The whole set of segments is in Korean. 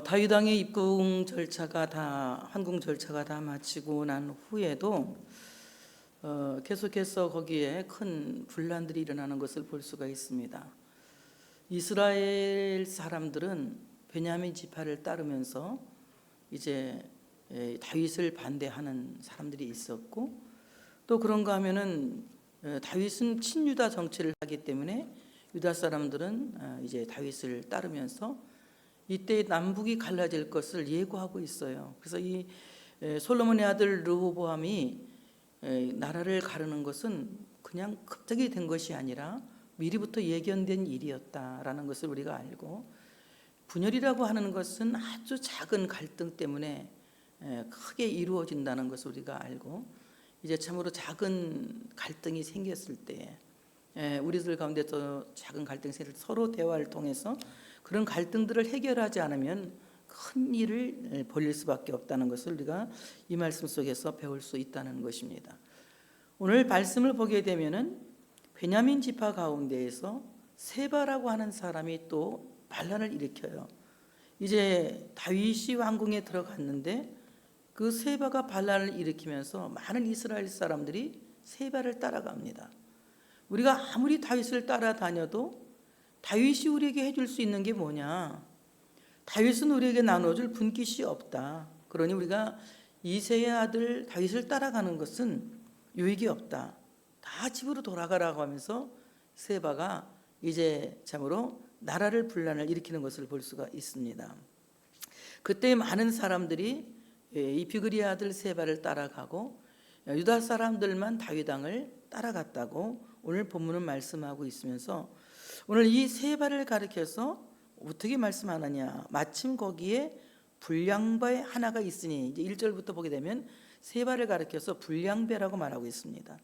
다윗 왕의 입궁 절차가 다 환궁 절차가 다 마치고 난 후에도 계속해서 거기에 큰 분란들이 일어나는 것을 볼 수가 있습니다. 이스라엘 사람들은 베냐민 지파를 따르면서 이제 다윗을 반대하는 사람들이 있었고, 또 그런가 하면은 다윗은 친유다 정치를 하기 때문에 유다 사람들은 이제 다윗을 따르면서 이때 남북이 갈라질 것을 예고하고 있어요. 그래서 이 솔로몬의 아들 르호보암이 나라를 가르는 것은 그냥 갑자기 된 것이 아니라 미리부터 예견된 일이었다라는 것을 우리가 알고, 분열이라고 하는 것은 아주 작은 갈등 때문에 크게 이루어진다는 것을 우리가 알고, 이제 참으로 작은 갈등이 생겼을 때 우리들 가운데서 작은 갈등이 생길 때 서로 대화를 통해서 그런 갈등들을 해결하지 않으면 큰 일을 벌일 수밖에 없다는 것을 우리가 이 말씀 속에서 배울 수 있다는 것입니다. 오늘 말씀을 보게 되면은 베냐민 지파 가운데에서 세바라고 하는 사람이 또 반란을 일으켜요. 이제 다윗이 왕궁에 들어갔는데 그 세바가 반란을 일으키면서 많은 이스라엘 사람들이 세바를 따라갑니다. 우리가 아무리 다윗을 따라다녀도 다윗이 우리에게 해줄 수 있는 게 뭐냐? 다윗은 우리에게 나눠줄 분깃이 없다. 그러니 우리가 이새의 아들 다윗을 따라가는 것은 유익이 없다. 다 집으로 돌아가라고 하면서 세바가 이제 참으로 나라를 분란을 일으키는 것을 볼 수가 있습니다. 그때 많은 사람들이 이 비그리의 아들 세바를 따라가고 유다 사람들만 다윗 왕을 따라갔다고 오늘 본문은 말씀하고 있으면서, 오늘 이 세바를 가리켜서 어떻게 말씀하느냐? 마침 거기에 불량배 하나가 있으니, 이제 1절부터 보게 되면 세바를 가리켜서 불량배라고 말하고 있습니다.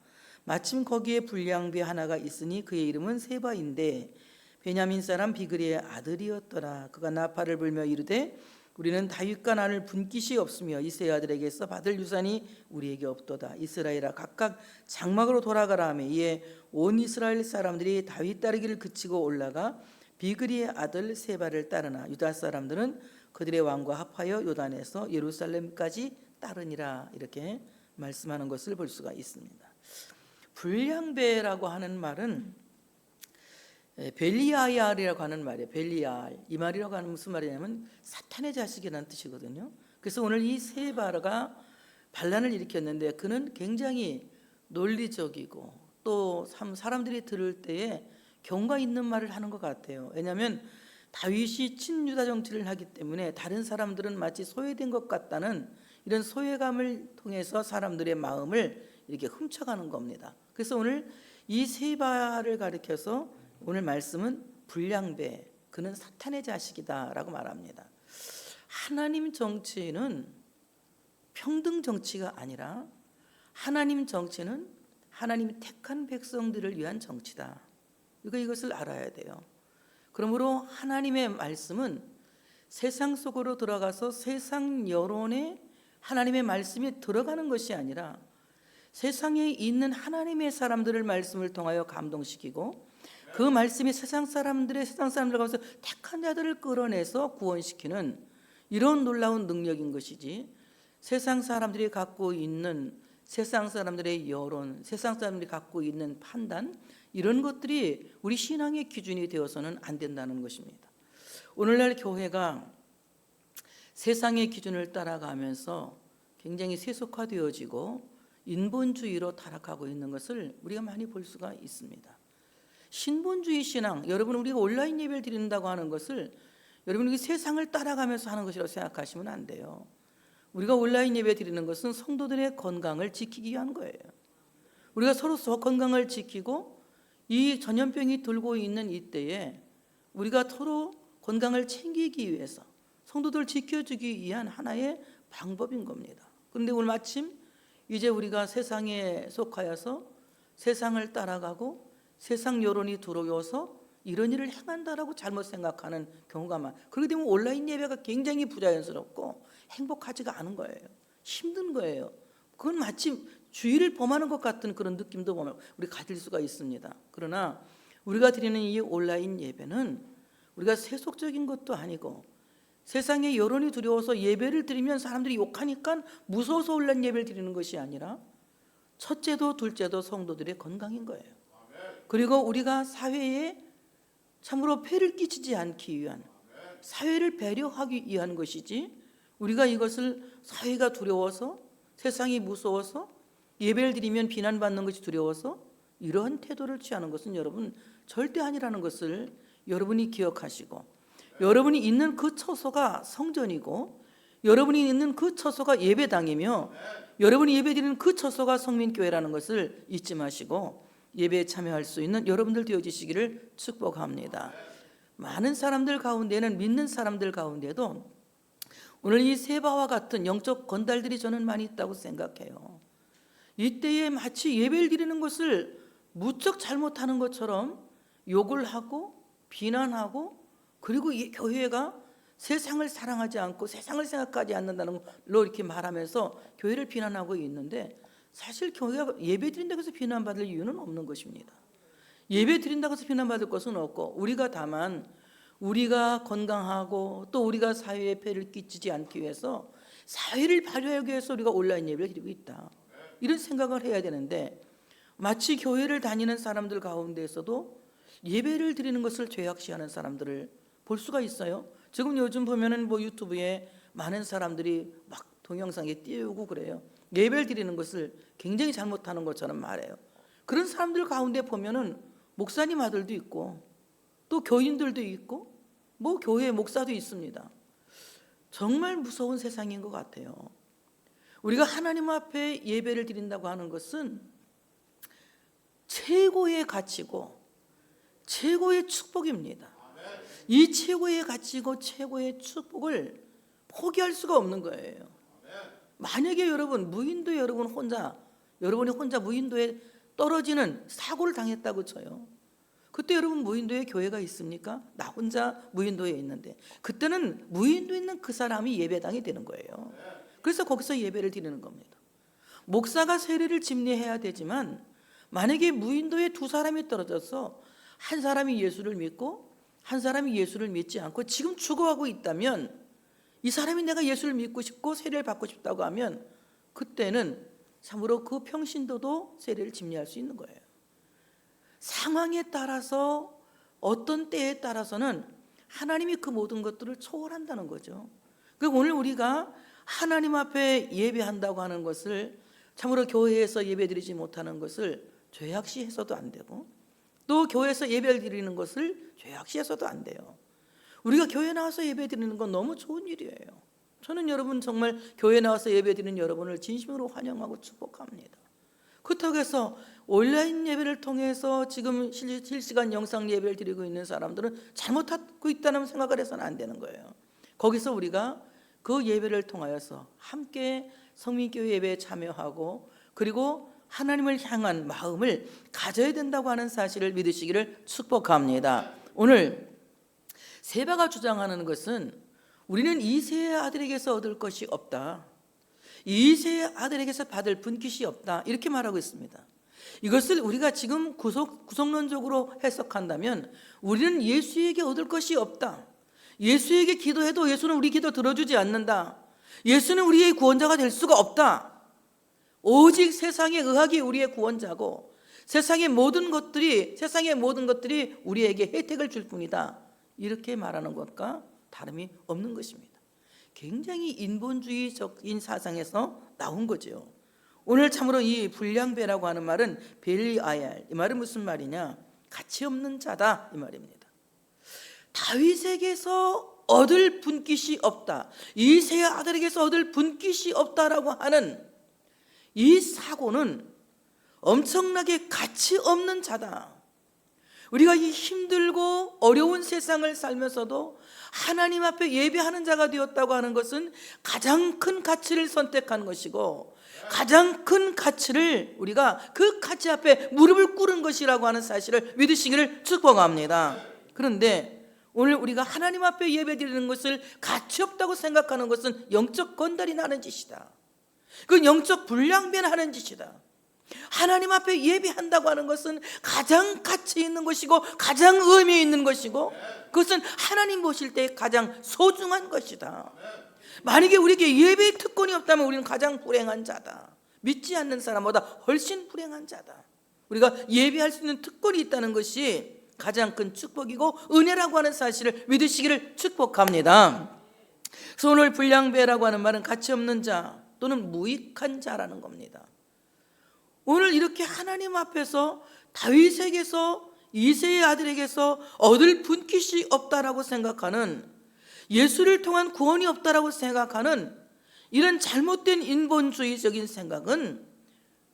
마침 거기에 불량배 하나가 있으니 그의 이름은 세바인데 베냐민 사람 비그리의 아들이었더라. 그가 나팔을 불며 이르되 우리는 다윗과 나눌 분깃이 없으며 이새의 아들에게서 받을 유산이 우리에게 없도다. 이스라엘아 각각 장막으로 돌아가라 하며, 이에 온 이스라엘 사람들이 다윗 따르기를 그치고 올라가 비그리의 아들 세바를 따르나 유다 사람들은 그들의 왕과 합하여 요단에서 예루살렘까지 따르니라. 이렇게 말씀하는 것을 볼 수가 있습니다. 불량배라고 하는 말은 벨리알이라고 하는 말이에요. 벨리알, 이 말이라고 하는 무슨 말이냐면 사탄의 자식이라는 뜻이거든요. 그래서 오늘 이 세바가 반란을 일으켰는데 그는 굉장히 논리적이고 또 사람들이 들을 때에 경과 있는 말을 하는 것 같아요. 왜냐하면 다윗이 친유다 정치를 하기 때문에 다른 사람들은 마치 소외된 것 같다는 이런 소외감을 통해서 사람들의 마음을 이렇게 훔쳐가는 겁니다. 그래서 오늘 이 세바를 가리켜서 오늘 말씀은 불량배, 그는 사탄의 자식이다라고 말합니다. 하나님 정치는 평등 정치가 아니라 하나님 정치는 하나님이 택한 백성들을 위한 정치다. 이것을 알아야 돼요. 그러므로 하나님의 말씀은 세상 속으로 들어가서 세상 여론에 하나님의 말씀이 들어가는 것이 아니라 세상에 있는 하나님의 사람들을 말씀을 통하여 감동시키고 그 말씀이 세상 사람들을 가면서 택한 자들을 끌어내서 구원시키는 이런 놀라운 능력인 것이지, 세상 사람들이 갖고 있는 세상 사람들의 여론, 세상 사람들이 갖고 있는 판단, 이런 것들이 우리 신앙의 기준이 되어서는 안 된다는 것입니다. 오늘날 교회가 세상의 기준을 따라가면서 굉장히 세속화되어지고 인본주의로 타락하고 있는 것을 우리가 많이 볼 수가 있습니다. 신본주의 신앙, 여러분 우리가 온라인 예배를 드린다고 하는 것을 여러분이 세상을 따라가면서 하는 것이라고 생각하시면 안 돼요. 우리가 온라인 예배 드리는 것은 성도들의 건강을 지키기 위한 거예요. 우리가 서로 건강을 지키고 이 전염병이 돌고 있는 이때에 우리가 서로 건강을 챙기기 위해서 성도들 지켜주기 위한 하나의 방법인 겁니다. 그런데 오늘 마침 이제 우리가 세상에 속하여서 세상을 따라가고 세상 여론이 들어오서 이런 일을 행한다라고 잘못 생각하는 경우가 많아요. 그렇게 되면 온라인 예배가 굉장히 부자연스럽고 행복하지가 않은 거예요. 힘든 거예요. 그건 마치 주의를 범하는 것 같은 그런 느낌도 보면 우리 가질 수가 있습니다. 그러나 우리가 드리는 이 온라인 예배는 우리가 세속적인 것도 아니고 세상의 여론이 두려워서 예배를 드리면 사람들이 욕하니까 무서워서 올란 예배를 드리는 것이 아니라 첫째도 둘째도 성도들의 건강인 거예요. 그리고 우리가 사회에 참으로 폐를 끼치지 않기 위한, 사회를 배려하기 위한 것이지, 우리가 이것을 사회가 두려워서, 세상이 무서워서, 예배를 드리면 비난받는 것이 두려워서 이러한 태도를 취하는 것은 여러분 절대 아니라는 것을 여러분이 기억하시고, 여러분이 있는 그 처소가 성전이고, 여러분이 있는 그 처소가 예배당이며, 여러분이 예배드리는 그 처소가 성민교회라는 것을 잊지 마시고 예배에 참여할 수 있는 여러분들 되어지시기를 축복합니다. 많은 사람들 가운데는, 믿는 사람들 가운데도 오늘 이 세바와 같은 영적 건달들이 저는 많이 있다고 생각해요. 이때에 마치 예배를 드리는 것을 무척 잘못하는 것처럼 욕을 하고 비난하고, 그리고 이 교회가 세상을 사랑하지 않고 세상을 생각하지 않는다는 걸로 이렇게 말하면서 교회를 비난하고 있는데, 사실 교회가 예배 드린다고 해서 비난받을 이유는 없는 것입니다. 예배 드린다고 해서 비난받을 것은 없고, 우리가 다만 우리가 건강하고 또 우리가 사회에 폐를 끼치지 않기 위해서, 사회를 발휘하기 위해서 우리가 온라인 예배를 드리고 있다, 이런 생각을 해야 되는데, 마치 교회를 다니는 사람들 가운데에서도 예배를 드리는 것을 죄악시하는 사람들을 볼 수가 있어요. 지금 요즘 보면은 유튜브에 많은 사람들이 막 동영상에 띄우고 그래요. 예배를 드리는 것을 굉장히 잘못하는 것처럼 말해요. 그런 사람들 가운데 보면은 목사님 아들도 있고 또 교인들도 있고 교회 목사도 있습니다. 정말 무서운 세상인 것 같아요. 우리가 하나님 앞에 예배를 드린다고 하는 것은 최고의 가치고 최고의 축복입니다. 이 최고의 가치고 최고의 축복을 포기할 수가 없는 거예요. 만약에 여러분이 혼자 무인도에 떨어지는 사고를 당했다고 쳐요. 그때 여러분 무인도에 교회가 있습니까? 나 혼자 무인도에 있는데, 그때는 무인도에 있는 그 사람이 예배당이 되는 거예요. 그래서 거기서 예배를 드리는 겁니다. 목사가 세례를 집례해야 되지만, 만약에 무인도에 두 사람이 떨어져서 한 사람이 예수를 믿고 한 사람이 예수를 믿지 않고 지금 죽어가고 있다면, 이 사람이 내가 예수를 믿고 싶고 세례를 받고 싶다고 하면 그때는 참으로 그 평신도도 세례를 집례할 수 있는 거예요. 상황에 따라서, 어떤 때에 따라서는 하나님이 그 모든 것들을 초월한다는 거죠. 그러니까 오늘 우리가 하나님 앞에 예배한다고 하는 것을, 참으로 교회에서 예배드리지 못하는 것을 죄악시해서도 안 되고, 또 교회에서 예배를 드리는 것을 죄악시해서도 안 돼요. 우리가 교회 나와서 예배 드리는 건 너무 좋은 일이에요. 저는 여러분 정말 교회 나와서 예배 드리는 여러분을 진심으로 환영하고 축복합니다. 그렇다고 해서 온라인 예배를 통해서 지금 실시간 영상 예배를 드리고 있는 사람들은 잘못하고 있다는 생각을 해서는 안 되는 거예요. 거기서 우리가 그 예배를 통하여서 함께 성민교회 예배에 참여하고, 그리고 하나님을 향한 마음을 가져야 된다고 하는 사실을 믿으시기를 축복합니다. 오늘 세바가 주장하는 것은, 우리는 이새의 아들에게서 얻을 것이 없다, 이새의 아들에게서 받을 분깃이 없다, 이렇게 말하고 있습니다. 이것을 우리가 지금 구속론적으로 해석한다면, 우리는 예수에게 얻을 것이 없다, 예수에게 기도해도 예수는 우리 기도 들어주지 않는다, 예수는 우리의 구원자가 될 수가 없다, 오직 세상의 의학이 우리의 구원자고 세상의 모든 것들이 우리에게 혜택을 줄 뿐이다, 이렇게 말하는 것과 다름이 없는 것입니다. 굉장히 인본주의적인 사상에서 나온 거죠. 오늘 참으로 이 불량배라고 하는 말은 벨리아얄, 이 말은 무슨 말이냐, 가치 없는 자다, 이 말입니다. 다윗에게서 얻을 분깃이 없다, 이새의 아들에게서 얻을 분깃이 없다라고 하는 이 사고는 엄청나게 가치 없는 자다. 우리가 이 힘들고 어려운 세상을 살면서도 하나님 앞에 예배하는 자가 되었다고 하는 것은 가장 큰 가치를 선택한 것이고, 가장 큰 가치를 우리가 그 가치 앞에 무릎을 꿇은 것이라고 하는 사실을 믿으시기를 축복합니다. 그런데 오늘 우리가 하나님 앞에 예배드리는 것을 가치 없다고 생각하는 것은 영적 건달이 나는 짓이다. 그건 영적 불량배는 하는 짓이다. 하나님 앞에 예배한다고 하는 것은 가장 가치 있는 것이고 가장 의미 있는 것이고 그것은 하나님 보실 때 가장 소중한 것이다. 만약에 우리에게 예배의 특권이 없다면 우리는 가장 불행한 자다. 믿지 않는 사람보다 훨씬 불행한 자다. 우리가 예배할 수 있는 특권이 있다는 것이 가장 큰 축복이고 은혜라고 하는 사실을 믿으시기를 축복합니다. 그래서 오늘 불량배라고 하는 말은 가치 없는 자 또는 무익한 자라는 겁니다. 오늘 이렇게 하나님 앞에서 다윗에게서 이새의 아들에게서 얻을 분깃이 없다라고 생각하는, 예수를 통한 구원이 없다라고 생각하는 이런 잘못된 인본주의적인 생각은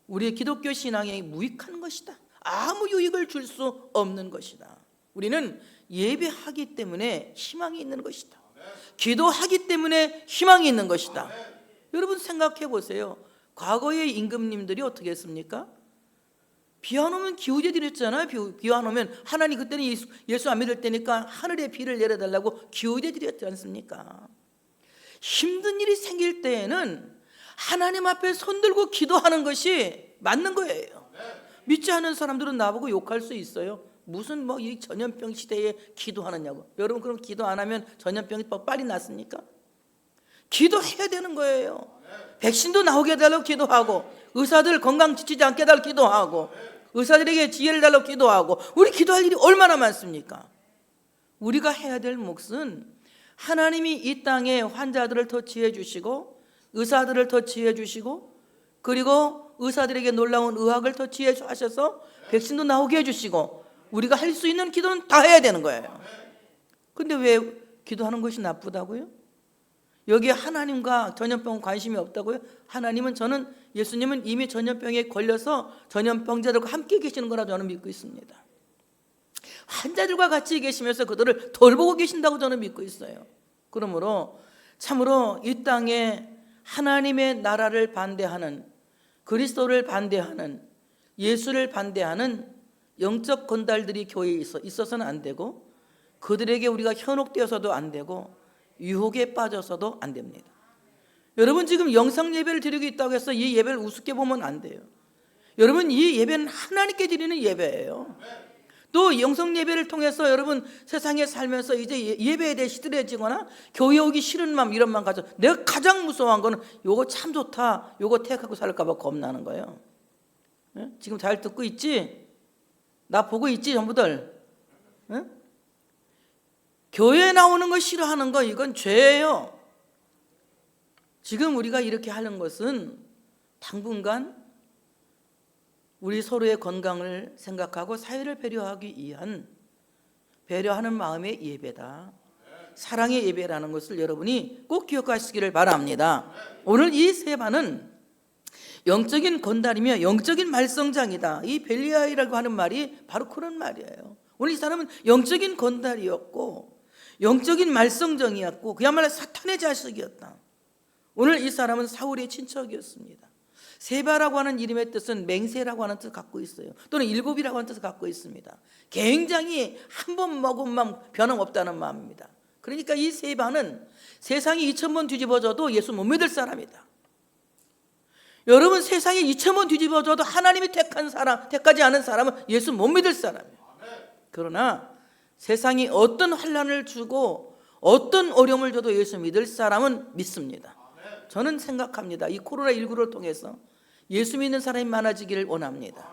우리의 기독교 신앙에 무익한 것이다. 아무 유익을 줄 수 없는 것이다. 우리는 예배하기 때문에 희망이 있는 것이다. 기도하기 때문에 희망이 있는 것이다. 여러분 생각해 보세요. 과거의 임금님들이 어떻게 했습니까? 비 안 오면 기우제 드렸잖아요. 비 안 오면 하나님, 그때는 예수 안 믿을 때니까 하늘에 비를 내려달라고 기우제 드렸지 않습니까? 힘든 일이 생길 때에는 하나님 앞에 손들고 기도하는 것이 맞는 거예요. 믿지 않는 사람들은 나보고 욕할 수 있어요. 무슨 이 전염병 시대에 기도하느냐고. 여러분 그럼 기도 안 하면 전염병이 더 빨리 낫습니까? 기도해야 되는 거예요. 백신도 나오게 해달라고 기도하고, 의사들 건강 지치지 않게 해달라고 기도하고, 의사들에게 지혜를 달라고 기도하고, 우리 기도할 일이 얼마나 많습니까? 우리가 해야 될 몫은 하나님이 이 땅에 환자들을 터치해 주시고, 의사들을 터치해 주시고, 그리고 의사들에게 놀라운 의학을 터치해 하셔서 백신도 나오게 해주시고, 우리가 할 수 있는 기도는 다 해야 되는 거예요. 근데 왜 기도하는 것이 나쁘다고요? 여기에 하나님과 전염병 관심이 없다고요? 하나님은, 예수님은 이미 전염병에 걸려서 전염병자들과 함께 계시는 거라 저는 믿고 있습니다. 환자들과 같이 계시면서 그들을 돌보고 계신다고 저는 믿고 있어요. 그러므로 참으로 이 땅에 하나님의 나라를 반대하는, 그리스도를 반대하는, 예수를 반대하는 영적 건달들이 교회에 있어서는 안 되고, 그들에게 우리가 현혹되어서도 안 되고, 유혹에 빠져서도 안 됩니다. 여러분 지금 영상 예배를 드리고 있다고 해서 이 예배를 우습게 보면 안 돼요. 여러분 이 예배는 하나님께 드리는 예배예요. 또 영성 예배를 통해서 여러분 세상에 살면서 이제 예배에 대해 시들해지거나 교회 오기 싫은 마음, 이런 마음 가져. 내가 가장 무서워한 거는 요거 참 좋다, 요거 택하고 살까 봐 겁나는 거예요. 네? 지금 잘 듣고 있지? 나 보고 있지 전부들? 네? 교회에 나오는 거 싫어하는 거, 이건 죄예요. 지금 우리가 이렇게 하는 것은 당분간 우리 서로의 건강을 생각하고 사회를 배려하기 위한, 배려하는 마음의 예배다. 사랑의 예배라는 것을 여러분이 꼭 기억하시기를 바랍니다. 오늘 이 세 반은 영적인 건달이며 영적인 말썽장이다. 이 벨리알이라고 하는 말이 바로 그런 말이에요. 오늘 이 사람은 영적인 건달이었고 영적인 말썽정이었고 그야말로 사탄의 자식이었다. 오늘 이 사람은 사울의 친척이었습니다. 세바라고 하는 이름의 뜻은 맹세라고 하는 뜻을 갖고 있어요. 또는 일곱이라고 하는 뜻을 갖고 있습니다. 굉장히 한 번 먹은 마음 변함없다는 마음입니다. 그러니까 이 세바는 세상이 2000번 뒤집어져도 예수 못 믿을 사람이다. 여러분 세상이 2000번 뒤집어져도 하나님이 택하지 않은 사람은 예수 못 믿을 사람이에요. 그러나 세상이 어떤 환난을 주고 어떤 어려움을 줘도 예수 믿을 사람은 믿습니다. 저는 생각합니다. 이 코로나19를 통해서 예수 믿는 사람이 많아지기를 원합니다.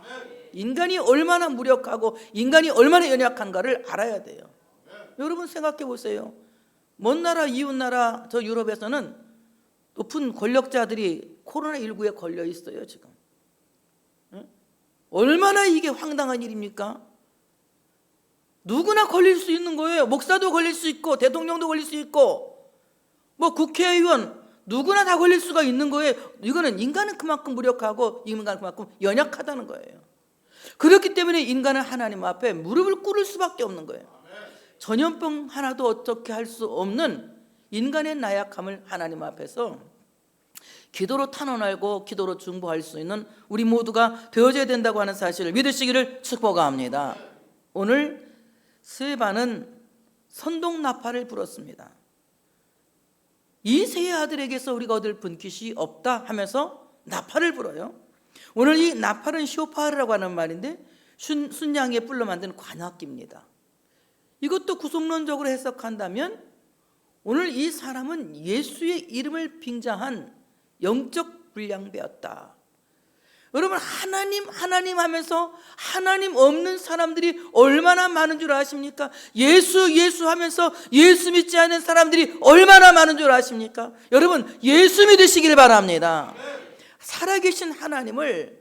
인간이 얼마나 무력하고 인간이 얼마나 연약한가를 알아야 돼요. 여러분 생각해 보세요. 먼 나라, 이웃 나라, 저 유럽에서는 높은 권력자들이 코로나19에 걸려 있어요 지금. 얼마나 이게 황당한 일입니까? 누구나 걸릴 수 있는 거예요. 목사도 걸릴 수 있고 대통령도 걸릴 수 있고 국회의원 누구나 다 걸릴 수가 있는 거예요. 이거는 인간은 그만큼 무력하고 인간은 그만큼 연약하다는 거예요. 그렇기 때문에 인간은 하나님 앞에 무릎을 꿇을 수밖에 없는 거예요. 전염병 하나도 어떻게 할 수 없는 인간의 나약함을 하나님 앞에서 기도로 탄원하고 기도로 중보할 수 있는 우리 모두가 되어져야 된다고 하는 사실을 믿으시기를 축복합니다. 오늘 스바는 선동나팔을 불었습니다. 이 세 아들에게서 우리가 얻을 분깃이 없다 하면서 나팔을 불어요. 오늘 이 나팔은 쇼파르라고 하는 말인데 순양의 뿔로 만든 관악기입니다. 이것도 구속론적으로 해석한다면 오늘 이 사람은 예수의 이름을 빙자한 영적 불량배였다. 여러분, 하나님 하면서 하나님 없는 사람들이 얼마나 많은 줄 아십니까? 예수 하면서 예수 믿지 않는 사람들이 얼마나 많은 줄 아십니까? 여러분, 예수 믿으시길 바랍니다. 살아계신 하나님을,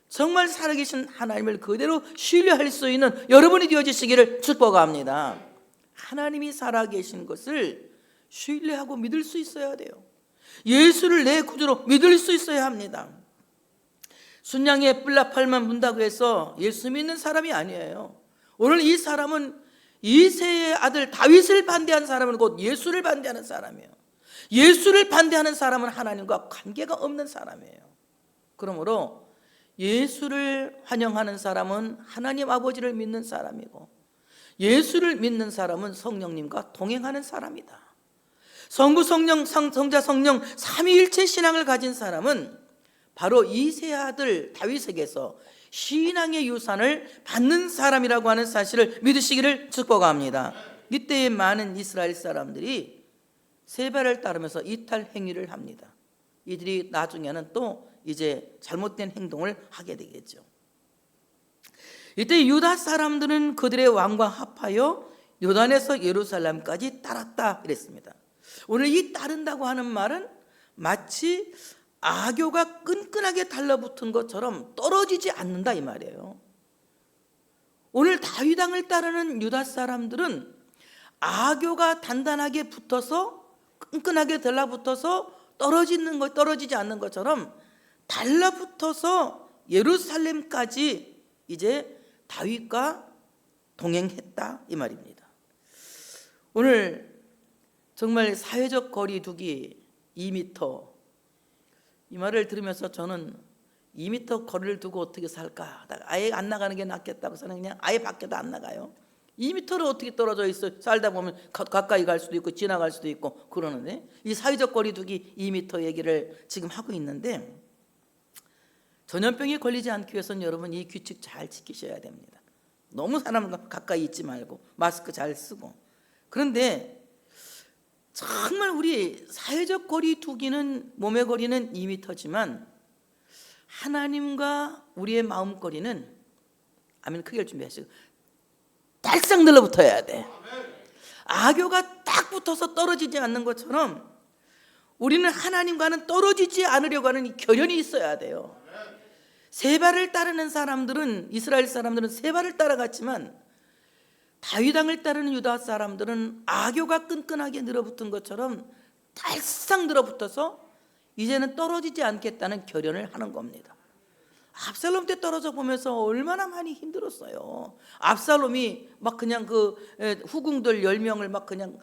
정말 살아계신 하나님을 그대로 신뢰할 수 있는 여러분이 되어지시기를 축복합니다. 하나님이 살아계신 것을 신뢰하고 믿을 수 있어야 돼요. 예수를 내 구주로 믿을 수 있어야 합니다. 순양의 뿔나팔만 문다고 해서 예수 믿는 사람이 아니에요. 오늘 이 사람은 이새의 아들 다윗을 반대한 사람은 곧 예수를 반대하는 사람이에요. 예수를 반대하는 사람은 하나님과 관계가 없는 사람이에요. 그러므로 예수를 환영하는 사람은 하나님 아버지를 믿는 사람이고, 예수를 믿는 사람은 성령님과 동행하는 사람이다. 성부 성령 성자 성령 삼위일체 신앙을 가진 사람은 바로 이새의 아들 다윗에게서 신앙의 유산을 받는 사람이라고 하는 사실을 믿으시기를 축복합니다. 이때의 많은 이스라엘 사람들이 세바를 따르면서 이탈 행위를 합니다. 이들이 나중에는 또 이제 잘못된 행동을 하게 되겠죠. 이때 유다 사람들은 그들의 왕과 합하여 요단에서 예루살렘까지 따랐다 이랬습니다. 오늘 이 따른다고 하는 말은 마치 악교가 끈끈하게 달라붙은 것처럼 떨어지지 않는다 이 말이에요. 오늘 다윗 왕을 따르는 유다 사람들은 악교가 단단하게 붙어서, 끈끈하게 달라붙어서 떨어지지 않는 것처럼 달라붙어서 예루살렘까지 이제 다윗과 동행했다 이 말입니다. 오늘 정말 사회적 거리 두기 2m, 이 말을 들으면서 저는 2m 거리를 두고 어떻게 살까, 아예 안 나가는 게 낫겠다고 저는 그냥 아예 밖에도 안 나가요. 2m를 어떻게 떨어져 있어. 살다 보면 가까이 갈 수도 있고 지나갈 수도 있고 그러는데, 이 사회적 거리 두기 2m 얘기를 지금 하고 있는데, 전염병에 걸리지 않기 위해서는 여러분 이 규칙 잘 지키셔야 됩니다. 너무 사람 가까이 있지 말고 마스크 잘 쓰고. 그런데 정말 우리 사회적 거리 두기는, 몸의 거리는 2m지만 하나님과 우리의 마음 거리는, 아멘 크게 준비하시고, 딱싹 늘러붙어야 돼. 악교가 딱 붙어서 떨어지지 않는 것처럼 우리는 하나님과는 떨어지지 않으려고 하는 이 결연이 있어야 돼요. 세바를 따르는 사람들은, 이스라엘 사람들은 세바를 따라갔지만 다윗 왕을 따르는 유다 사람들은 악교가 끈끈하게 늘어붙은 것처럼 달싹 늘어붙어서 이제는 떨어지지 않겠다는 결연을 하는 겁니다. 압살롬 때 떨어져 보면서 얼마나 많이 힘들었어요. 압살롬이 막 그냥 그 후궁들 10명을 막 그냥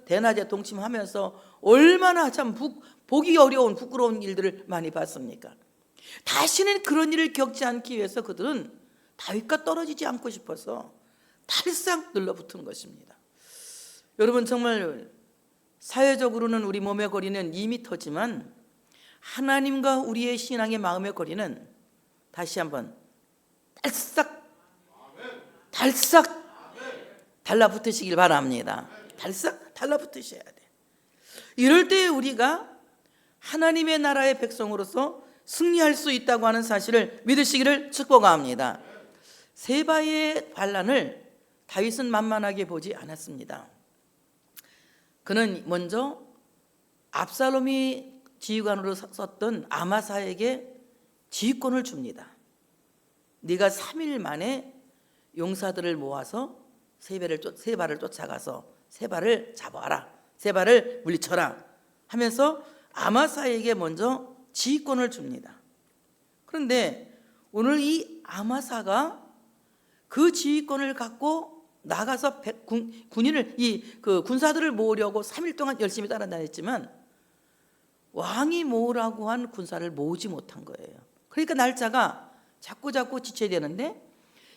대낮에 동침하면서 얼마나 참 보기 어려운 부끄러운 일들을 많이 봤습니까? 다시는 그런 일을 겪지 않기 위해서 그들은 다윗과 떨어지지 않고 싶어서 탈싹 늘러붙은 것입니다. 여러분, 정말 사회적으로는 우리 몸의 거리는 2m지만 하나님과 우리의 신앙의 마음의 거리는, 다시 한번 달싹 달라붙으시길 바랍니다. 달싹 달라붙으셔야 돼. 이럴 때 우리가 하나님의 나라의 백성으로서 승리할 수 있다고 하는 사실을 믿으시기를 축복합니다. 세바의 반란을 다윗은 만만하게 보지 않았습니다. 그는 먼저 압살롬이 지휘관으로 썼던 아마사에게 지휘권을 줍니다. 네가 3일 만에 용사들을 모아서 세바를 쫓아가서 세바를 잡아라, 세바를 물리쳐라 하면서 아마사에게 먼저 지휘권을 줍니다. 그런데 오늘 이 아마사가 그 지휘권을 갖고 나가서 군인을, 군사들을 모으려고 3일 동안 열심히 따라다녔지만 왕이 모으라고 한 군사를 모으지 못한 거예요. 그러니까 날짜가 자꾸 지체되는데,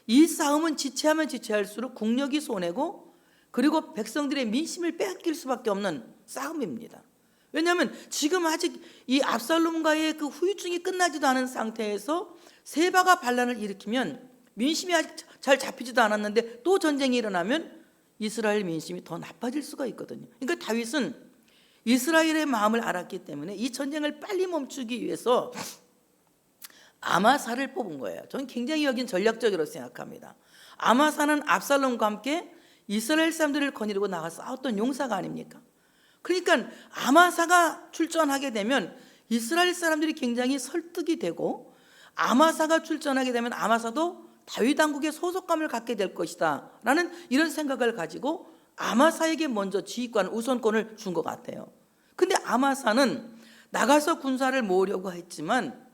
이 싸움은 지체하면 지체할수록 국력이 손해고, 그리고 백성들의 민심을 빼앗길 수밖에 없는 싸움입니다. 왜냐하면 지금 아직 이 압살롬과의 그 후유증이 끝나지도 않은 상태에서 세바가 반란을 일으키면 민심이 아직 잘 잡히지도 않았는데 또 전쟁이 일어나면 이스라엘 민심이 더 나빠질 수가 있거든요. 그러니까 다윗은 이스라엘의 마음을 알았기 때문에 이 전쟁을 빨리 멈추기 위해서 아마사를 뽑은 거예요. 저는 굉장히 여긴 전략적이라고 생각합니다. 아마사는 압살롬과 함께 이스라엘 사람들을 거느리고 나가 싸웠던 용사가 아닙니까? 그러니까 아마사가 출전하게 되면 이스라엘 사람들이 굉장히 설득이 되고, 아마사가 출전하게 되면 아마사도 다윗 왕국의 소속감을 갖게 될 것이다 라는 이런 생각을 가지고 아마사에게 먼저 지휘권, 우선권을 준 것 같아요. 근데 아마사는 나가서 군사를 모으려고 했지만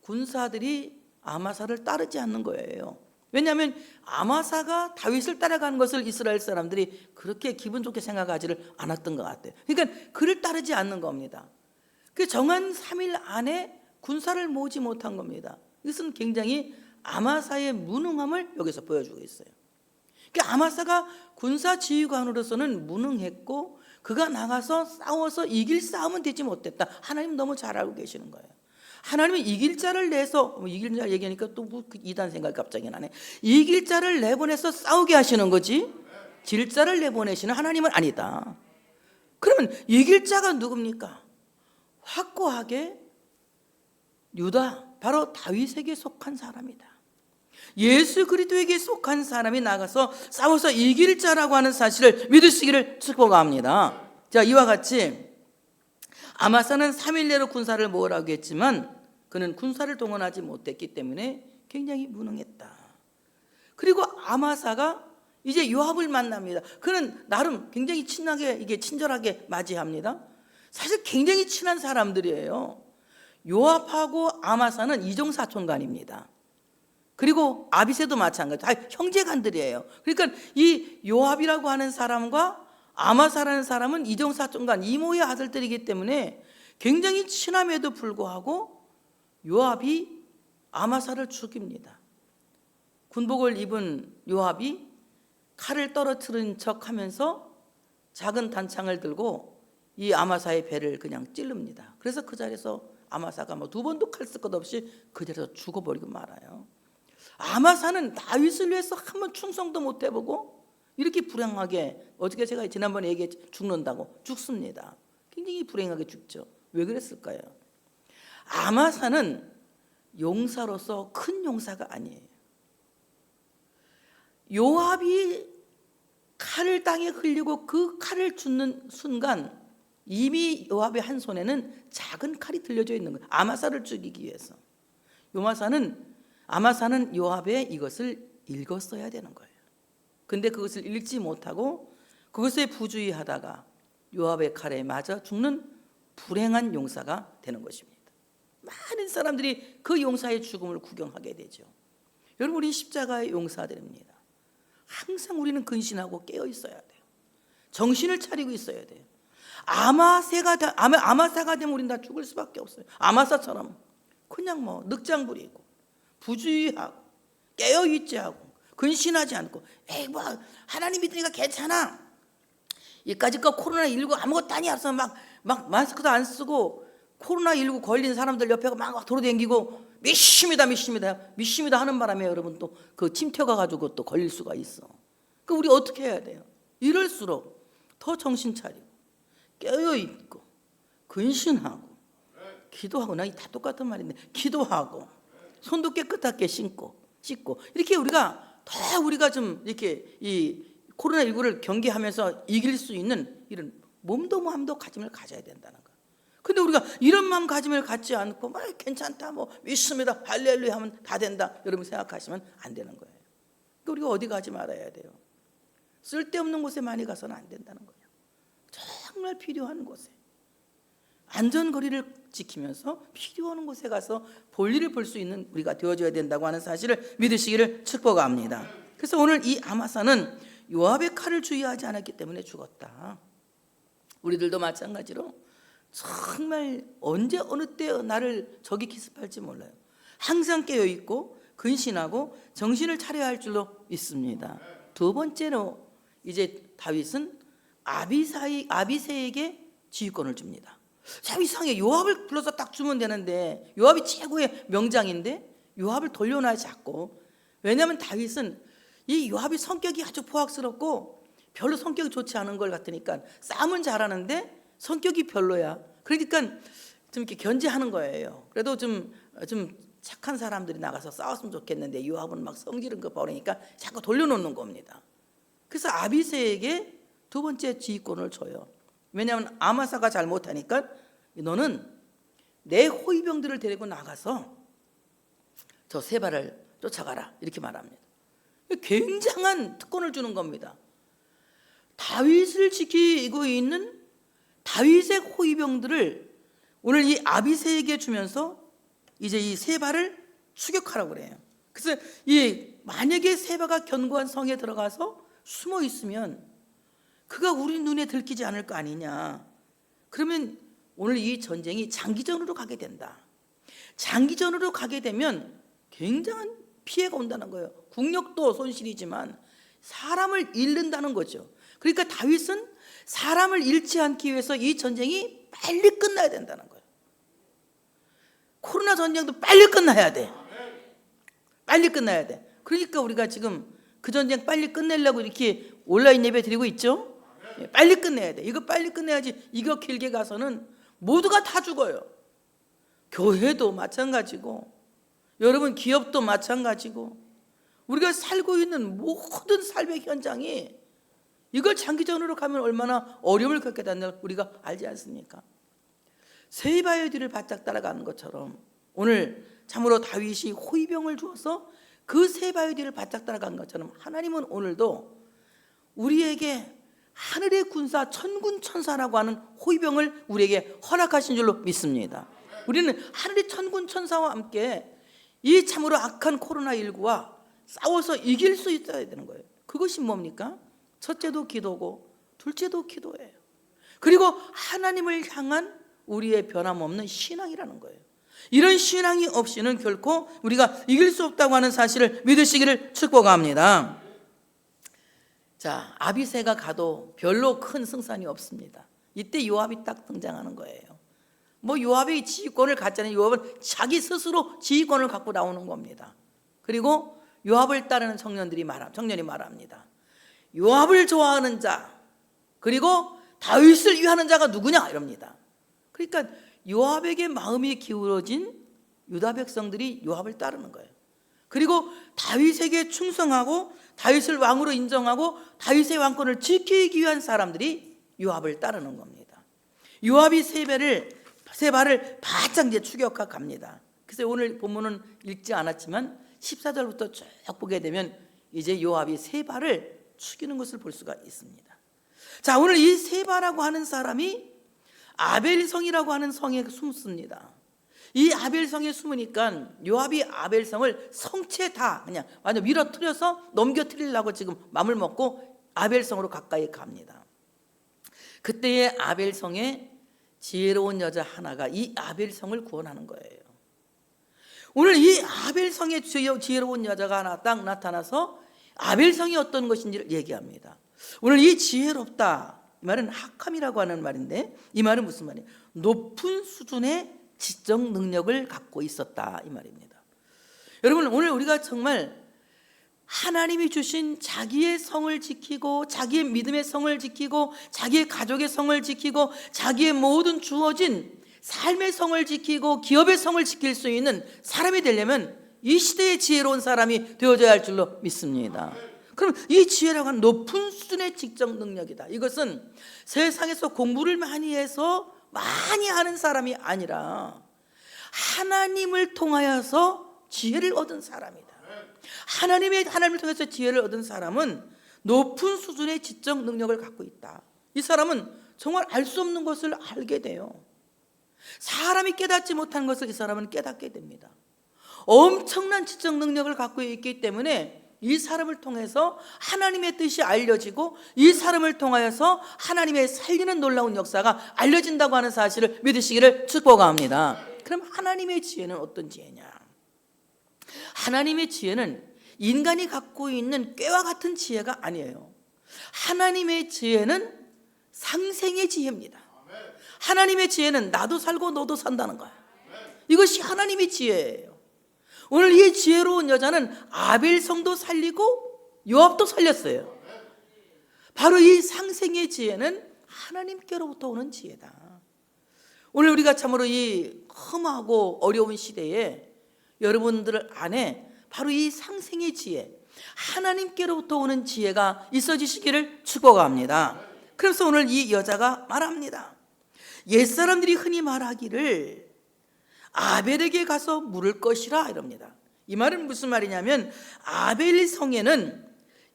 군사들이 아마사를 따르지 않는 거예요. 왜냐하면 아마사가 다윗을 따라가는 것을 이스라엘 사람들이 그렇게 기분 좋게 생각하지를 않았던 것 같아요. 그러니까 그를 따르지 않는 겁니다. 그 정한 3일 안에 군사를 모으지 못한 겁니다. 이것은 굉장히 아마사의 무능함을 여기서 보여주고 있어요. 그러니까 아마사가 군사 지휘관으로서는 무능했고 그가 나가서 싸워서 이길 싸움은 되지 못했다. 하나님 너무 잘 알고 계시는 거예요. 하나님은 이길 자를 내서, 이길 자 얘기하니까 또 이단 생각이 갑자기 나네. 이길 자를 내보내서 싸우게 하시는 거지 질 자를 내보내시는 하나님은 아니다. 그러면 이길 자가 누굽니까? 확고하게 유다, 바로 다윗에게 속한 사람이다. 예수 그리스도에게 속한 사람이 나가서 싸워서 이길 자라고 하는 사실을 믿으시기를 축복합니다. 자, 이와 같이 아마사는 3일 내로 군사를 모으라고 했지만 그는 군사를 동원하지 못했기 때문에 굉장히 무능했다. 그리고 아마사가 이제 요압을 만납니다. 그는 나름 굉장히 친절하게 맞이합니다. 사실 굉장히 친한 사람들이에요. 요압하고 아마사는 이종사촌간입니다. 그리고 아비새도 마찬가지, 다 형제간들이에요. 그러니까 이 요압이라고 하는 사람과 아마사라는 사람은 이종사촌간, 이모의 아들들이기 때문에 굉장히 친함에도 불구하고 요압이 아마사를 죽입니다. 군복을 입은 요압이 칼을 떨어뜨린 척하면서 작은 단창을 들고 이 아마사의 배를 그냥 찌릅니다. 그래서 그 자리에서 아마사가 두 번도 칼 쓸 것 없이 그 자리에서 죽어버리고 말아요. 아마사는 다윗을 위해서 한 번 충성도 못 해보고 이렇게 불행하게, 어저께 제가 지난번에 얘기했지, 죽는다고 죽습니다. 굉장히 불행하게 죽죠. 왜 그랬을까요? 아마사는 용사로서 큰 용사가 아니에요. 요압이 칼을 땅에 흘리고 그 칼을 줍는 순간 이미 요압의 한 손에는 작은 칼이 들려져 있는 거예요. 아마사를 죽이기 위해서. 아마사는 요압의 이것을 읽었어야 되는 거예요. 근데 그것을 읽지 못하고 그것에 부주의하다가 요압의 칼에 맞아 죽는 불행한 용사가 되는 것입니다. 많은 사람들이 그 용사의 죽음을 구경하게 되죠. 여러분, 우리 십자가의 용사들입니다. 항상 우리는 근신하고 깨어 있어야 돼요. 정신을 차리고 있어야 돼요. 아마사가 되면 우리는 다 죽을 수밖에 없어요. 아마사처럼 그냥 늑장 부리고 부주의하고 깨어있지 하고 근신하지 않고 하나님 믿으니까 괜찮아, 이까짓 거 코로나19 아무것도 아니야 해서 막 마스크도 안 쓰고 코로나19 걸린 사람들 옆에 막 돌아다니고 믿습니다 하는 바람에 여러분 또 그 침튀어가 가지고 또 걸릴 수가 있어. 그 우리 어떻게 해야 돼요? 이럴수록 더 정신 차리고 깨어있고 근신하고 기도하고, 나 다 똑같은 말인데, 기도하고 손도 깨끗하게 씻고 이렇게 우리가 좀 이렇게 이 코로나19를 경계하면서 이길 수 있는 이런 몸도 마음도 가짐을 가져야 된다는 거예요. 근데 우리가 이런 마음가짐을 갖지 않고 괜찮다, 믿습니다, 할렐루야 하면 다 된다, 여러분 생각하시면 안 되는 거예요. 그러니까 우리가 어디 가지 말아야 돼요. 쓸데없는 곳에 많이 가서는 안 된다는 거예요. 정말 필요한 곳에, 안전거리를 지키면서 필요한 곳에 가서 볼일을 볼 수 있는 우리가 되어줘야 된다고 하는 사실을 믿으시기를 축복합니다. 그래서 오늘 이 아마사는 요압의 칼을 주의하지 않았기 때문에 죽었다. 우리들도 마찬가지로 정말 언제 어느 때 나를 적이 기습할지 몰라요. 항상 깨어있고 근신하고 정신을 차려야 할 줄로 믿습니다. 두 번째로 이제 다윗은 아비새에게 지휘권을 줍니다. 참 이상해. 요압을 불러서 딱 주면 되는데, 요압이 최고의 명장인데 요압을 돌려놔야 자꾸. 왜냐하면 다윗은 이 요압이 성격이 아주 포악스럽고 별로 성격이 좋지 않은 걸 같으니까 싸움은 잘하는데 성격이 별로야. 그러니까 좀 이렇게 견제하는 거예요. 그래도 좀 착한 사람들이 나가서 싸웠으면 좋겠는데 요압은 막 성지른 거 버리니까 자꾸 돌려놓는 겁니다. 그래서 아비새에게 두 번째 지휘권을 줘요. 왜냐하면 아마사가 잘 못하니까 너는 내 호위병들을 데리고 나가서 저 세바를 쫓아가라, 이렇게 말합니다. 굉장한 특권을 주는 겁니다. 다윗을 지키고 있는 다윗의 호위병들을 오늘 이 아비새에게 주면서 이제 이 세바를 추격하라고 그래요. 그래서 이 만약에 세바가 견고한 성에 들어가서 숨어 있으면 그가 우리 눈에 들키지 않을 거 아니냐. 그러면 오늘 이 전쟁이 장기전으로 가게 된다. 장기전으로 가게 되면 굉장한 피해가 온다는 거예요. 국력도 손실이지만 사람을 잃는다는 거죠. 그러니까 다윗은 사람을 잃지 않기 위해서 이 전쟁이 빨리 끝나야 된다는 거예요. 코로나 전쟁도 빨리 끝나야 돼. 빨리 끝나야 돼. 그러니까 우리가 지금 그 전쟁 빨리 끝내려고 이렇게 온라인 예배 드리고 있죠. 빨리 끝내야 돼. 이거 빨리 끝내야지. 이거 길게 가서는 모두가 다 죽어요. 교회도 마찬가지고, 여러분 기업도 마찬가지고, 우리가 살고 있는 모든 삶의 현장이 이걸 장기전으로 가면 얼마나 어려움을 겪게 되는 우리가 알지 않습니까? 세바의 뒤를 바짝 따라가는 것처럼 오늘 참으로 다윗이 호위병을 주어서 그 세바의 뒤를 바짝 따라간 것처럼 하나님은 오늘도 우리에게 하늘의 군사 천군천사라고 하는 호위병을 우리에게 허락하신 줄로 믿습니다. 우리는 하늘의 천군천사와 함께 이 참으로 악한 코로나19와 싸워서 이길 수 있어야 되는 거예요. 그것이 뭡니까? 첫째도 기도고 둘째도 기도예요. 그리고 하나님을 향한 우리의 변함없는 신앙이라는 거예요. 이런 신앙이 없이는 결코 우리가 이길 수 없다고 하는 사실을 믿으시기를 축복합니다. 자, 아비새가 가도 별로 큰 승산이 없습니다. 이때 요압이 딱 등장하는 거예요. 뭐 요압이 지휘권을 갖잖아요. 요압은 자기 스스로 지휘권을 갖고 나오는 겁니다. 그리고 요압을 따르는 청년이 말합니다. 요압을 좋아하는 자, 그리고 다윗을 위하는 자가 누구냐 이럽니다. 그러니까 요압에게 마음이 기울어진 유다 백성들이 요압을 따르는 거예요. 그리고 다윗에게 충성하고 다윗을 왕으로 인정하고 다윗의 왕권을 지키기 위한 사람들이 요압을 따르는 겁니다. 요압이 세바를 바짝 이제 추격하 갑니다. 그래서 오늘 본문은 읽지 않았지만 14절부터 쭉 보게 되면 이제 요압이 세바를 죽이는 것을 볼 수가 있습니다. 자, 오늘 이 세바라고 하는 사람이 아벨성이라고 하는 성에 숨습니다. 이 아벨성에 숨으니까 요압이 아벨성을 성체 다 그냥 완전 밀어뜨려서 넘겨뜨리려고 지금 마음을 먹고 아벨성으로 가까이 갑니다. 그때의 아벨성에 지혜로운 여자 하나가 이 아벨성을 구원하는 거예요. 오늘 이 아벨성에 지혜로운 여자가 하나 딱 나타나서 아벨성이 어떤 것인지를 얘기합니다. 오늘 이 지혜롭다, 이 말은 하캄이라고 하는 말인데, 이 말은 무슨 말이에요? 높은 수준의 지적 능력을 갖고 있었다, 이 말입니다. 여러분, 오늘 우리가 정말 하나님이 주신 자기의 성을 지키고 자기의 믿음의 성을 지키고 자기의 가족의 성을 지키고 자기의 모든 주어진 삶의 성을 지키고 기업의 성을 지킬 수 있는 사람이 되려면 이 시대의 지혜로운 사람이 되어져야 할 줄로 믿습니다. 그럼 이 지혜라고 하는 높은 수준의 지적 능력이다. 이것은 세상에서 공부를 많이 해서 많이 하는 사람이 아니라 하나님을 통하여서 지혜를 얻은 사람이다. 하나님을 통해서 지혜를 얻은 사람은 높은 수준의 지적 능력을 갖고 있다. 이 사람은 정말 알 수 없는 것을 알게 돼요. 사람이 깨닫지 못한 것을 이 사람은 깨닫게 됩니다. 엄청난 지적 능력을 갖고 있기 때문에 이 사람을 통해서 하나님의 뜻이 알려지고 이 사람을 통하여서 하나님의 살리는 놀라운 역사가 알려진다고 하는 사실을 믿으시기를 축복합니다. 그럼 하나님의 지혜는 어떤 지혜냐? 하나님의 지혜는 인간이 갖고 있는 꾀와 같은 지혜가 아니에요. 하나님의 지혜는 상생의 지혜입니다. 하나님의 지혜는 나도 살고 너도 산다는 거야. 이것이 하나님의 지혜예요. 오늘 이 지혜로운 여자는 아벨성도 살리고 요압도 살렸어요. 바로 이 상생의 지혜는 하나님께로부터 오는 지혜다. 오늘 우리가 참으로 이 험하고 어려운 시대에 여러분들 안에 바로 이 상생의 지혜, 하나님께로부터 오는 지혜가 있어지시기를 축복합니다. 그래서 오늘 이 여자가 말합니다. 옛사람들이 흔히 말하기를 아벨에게 가서 물을 것이라 이럽니다. 이 말은 무슨 말이냐면 아벨 성에는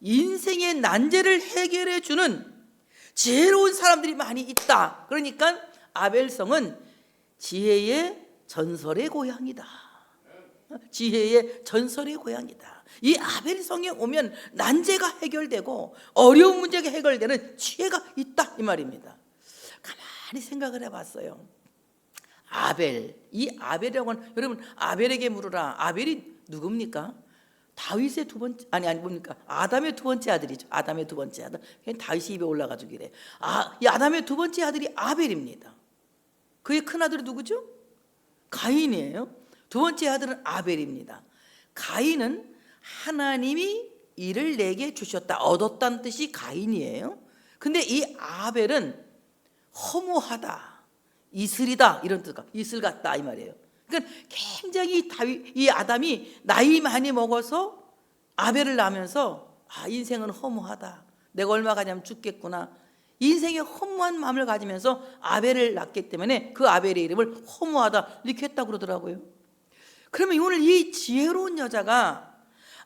인생의 난제를 해결해 주는 지혜로운 사람들이 많이 있다. 그러니까 아벨성은 지혜의 전설의 고향이다. 지혜의 전설의 고향이다. 이 아벨성에 오면 난제가 해결되고 어려운 문제가 해결되는 지혜가 있다 이 말입니다. 가만히 생각을 해봤어요. 아벨, 이 아벨이라고 하는, 여러분 아벨에게 물으라. 아벨이 누굽니까? 다윗의 두 번째, 아니 뭡니까? 아담의 두 번째 아들이죠. 아담의 두 번째 아들. 다윗이 입에 올라가지고 이래. 이 아담의 두 번째 아들이 아벨입니다. 그의 큰 아들이 누구죠? 가인이에요. 두 번째 아들은 아벨입니다. 가인은 하나님이 이를 내게 주셨다, 얻었다는 뜻이 가인이에요. 근데 이 아벨은 허무하다, 이슬이다 이런 뜻가, 이슬 같다 이 말이에요. 그러니까 굉장히 이 아담이 나이 많이 먹어서 아벨을 낳으면서 인생은 허무하다, 내가 얼마 가냐면 죽겠구나, 인생의 허무한 마음을 가지면서 아벨을 낳기 때문에 그 아벨의 이름을 허무하다 이렇게 했다고 그러더라고요. 그러면 오늘 이 지혜로운 여자가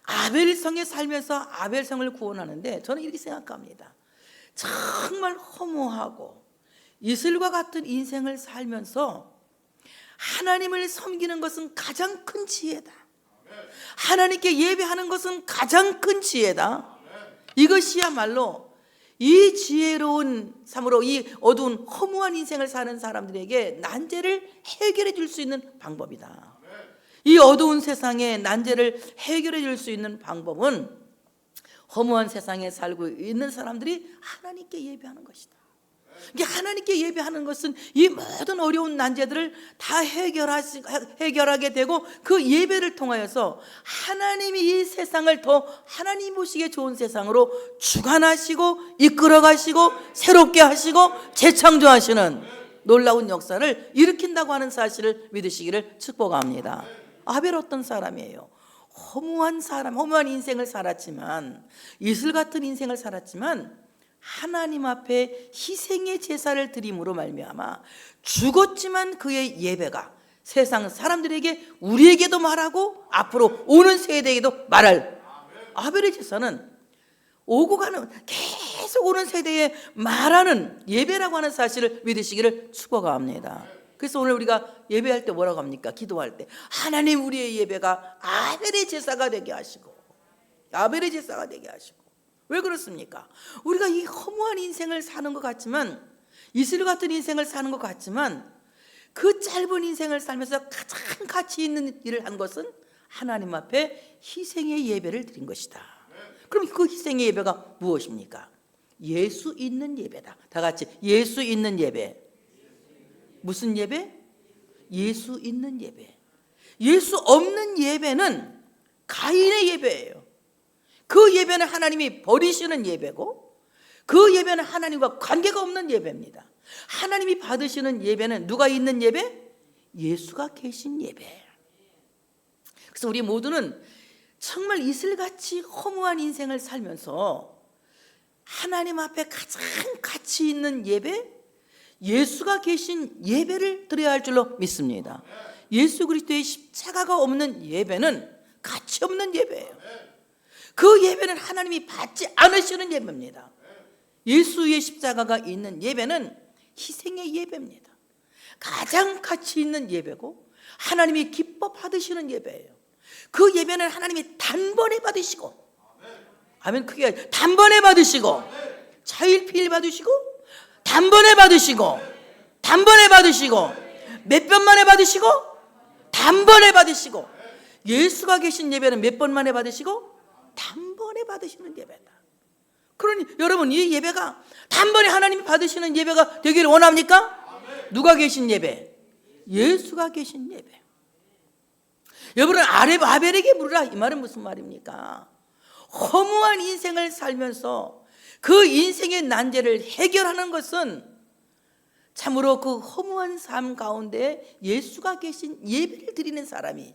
아벨성에 살면서 아벨성을 구원하는데 저는 이렇게 생각합니다. 정말 허무하고 이슬과 같은 인생을 살면서 하나님을 섬기는 것은 가장 큰 지혜다. 하나님께 예배하는 것은 가장 큰 지혜다. 이것이야말로 이 지혜로운 삶으로 이 어두운 허무한 인생을 사는 사람들에게 난제를 해결해 줄 수 있는 방법이다. 이 어두운 세상에 난제를 해결해 줄 수 있는 방법은 허무한 세상에 살고 있는 사람들이 하나님께 예배하는 것이다. 이게 하나님께 예배하는 것은 이 모든 어려운 난제들을 다 해결하게 되고 그 예배를 통하여서 하나님이 이 세상을 더 하나님 보시기에 좋은 세상으로 주관하시고 이끌어가시고 새롭게 하시고 재창조하시는 놀라운 역사를 일으킨다고 하는 사실을 믿으시기를 축복합니다. 아벨 어떤 사람이에요? 허무한 사람, 허무한 인생을 살았지만, 이슬 같은 인생을 살았지만 하나님 앞에 희생의 제사를 드림으로 말미암아 죽었지만 그의 예배가 세상 사람들에게, 우리에게도 말하고 앞으로 오는 세대에게도 말할, 아벨의 제사는 오고 가는, 계속 오는 세대에 말하는 예배라고 하는 사실을 믿으시기를 축복합니다. 그래서 오늘 우리가 예배할 때 뭐라고 합니까? 기도할 때 하나님, 우리의 예배가 아벨의 제사가 되게 하시고, 아벨의 제사가 되게 하시고. 왜 그렇습니까? 우리가 이 허무한 인생을 사는 것 같지만, 이슬 같은 인생을 사는 것 같지만, 그 짧은 인생을 살면서 가장 가치 있는 일을 한 것은 하나님 앞에 희생의 예배를 드린 것이다. 그럼 그 희생의 예배가 무엇입니까? 예수 있는 예배다. 다 같이 예수 있는 예배. 무슨 예배? 예수 있는 예배. 예수 없는 예배는 가인의 예배예요. 그 예배는 하나님이 버리시는 예배고, 그 예배는 하나님과 관계가 없는 예배입니다. 하나님이 받으시는 예배는 누가 있는 예배? 예수가 계신 예배. 그래서 우리 모두는 정말 이슬같이 허무한 인생을 살면서 하나님 앞에 가장 가치 있는 예배, 예수가 계신 예배를 드려야 할 줄로 믿습니다. 예수 그리스도의 십자가가 없는 예배는 가치 없는 예배예요. 그 예배는 하나님이 받지 않으시는 예배입니다. 예수의 십자가가 있는 예배는 희생의 예배입니다. 가장 가치 있는 예배고 하나님이 기뻐 받으시는 예배예요. 그 예배는 하나님이 단번에 받으시고, 아멘, 크게 단번에 받으시고, 차일피일 받으시고, 단번에 받으시고, 단번에 받으시고, 몇 번 만에 받으시고, 단번에 받으시고. 예수가 계신 예배는 몇 번 만에 받으시고 단번에 받으시는 예배다. 그러니 여러분, 이 예배가 단번에 하나님이 받으시는 예배가 되기를 원합니까? 누가 계신 예배? 예수가 계신 예배. 여러분, 아벨에게 물으라, 이 말은 무슨 말입니까? 허무한 인생을 살면서 그 인생의 난제를 해결하는 것은 참으로 그 허무한 삶 가운데 예수가 계신 예배를 드리는 사람이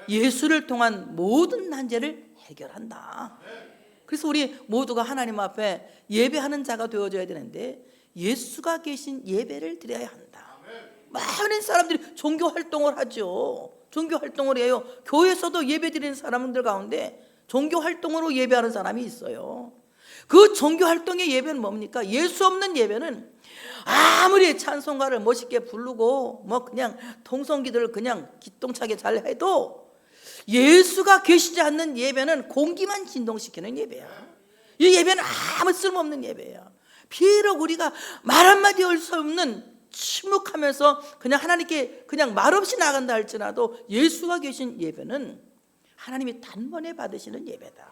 예수를 통한 모든 난제를 해결한다. 그래서 우리 모두가 하나님 앞에 예배하는 자가 되어줘야 되는데 예수가 계신 예배를 드려야 한다. 많은 사람들이 종교 활동을 하죠. 종교 활동을 해요. 교회에서도 예배 드리는 사람들 가운데 종교 활동으로 예배하는 사람이 있어요. 그 종교 활동의 예배는 뭡니까? 예수 없는 예배는 아무리 찬송가를 멋있게 부르고 뭐 그냥 통성기들을 그냥 기똥차게 잘 해도 예수가 계시지 않는 예배는 공기만 진동시키는 예배야. 이 예배는 아무 쓸모없는 예배야. 비록 우리가 말 한마디 할 수 없는 침묵하면서 그냥 하나님께 그냥 말없이 나간다 할지라도 예수가 계신 예배는 하나님이 단번에 받으시는 예배다.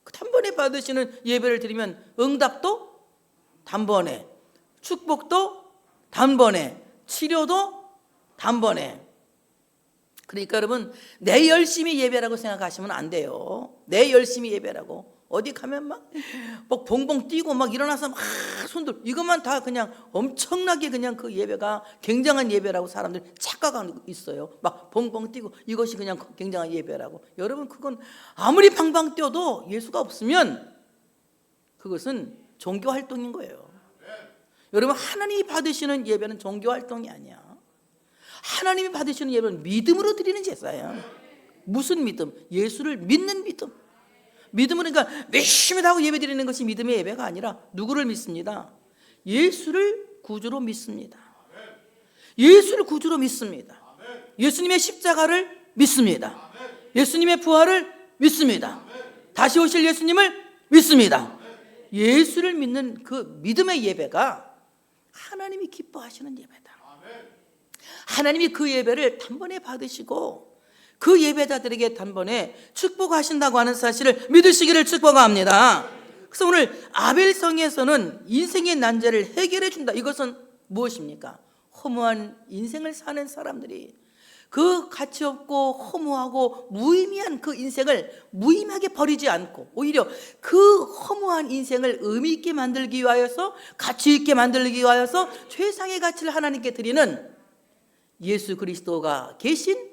그 단번에 받으시는 예배를 드리면 응답도 단번에, 축복도 단번에, 치료도 단번에. 그러니까 여러분, 내 열심히 예배라고 생각하시면 안 돼요. 내 열심히 예배라고. 어디 가면 막 봉봉 뛰고 막 일어나서 막 손들, 이것만 다 그냥 엄청나게 그냥 그 예배가 굉장한 예배라고 사람들이 착각하고 있어요. 막 봉봉 뛰고 이것이 그냥 굉장한 예배라고. 여러분, 그건 아무리 방방 뛰어도 예수가 없으면 그것은 종교 활동인 거예요. 여러분, 하나님이 받으시는 예배는 종교 활동이 아니야. 하나님이 받으시는 예배는 믿음으로 드리는 제사야. 무슨 믿음? 예수를 믿는 믿음. 믿음은 그러니까 열심히 하고 예배 드리는 것이 믿음의 예배가 아니라 누구를 믿습니다? 예수를 구주로 믿습니다. 예수를 구주로 믿습니다. 예수님의 십자가를 믿습니다. 예수님의 부활을 믿습니다. 다시 오실 예수님을 믿습니다. 예수를 믿는 그 믿음의 예배가 하나님이 기뻐하시는 예배다. 하나님이 그 예배를 단번에 받으시고 그 예배자들에게 단번에 축복하신다고 하는 사실을 믿으시기를 축복합니다. 그래서 오늘 아벨성에서는 인생의 난제를 해결해 준다. 이것은 무엇입니까? 허무한 인생을 사는 사람들이 그 가치 없고 허무하고 무의미한 그 인생을 무의미하게 버리지 않고 오히려 그 허무한 인생을 의미 있게 만들기 위하여서, 가치 있게 만들기 위하여서 최상의 가치를 하나님께 드리는 예수 그리스도가 계신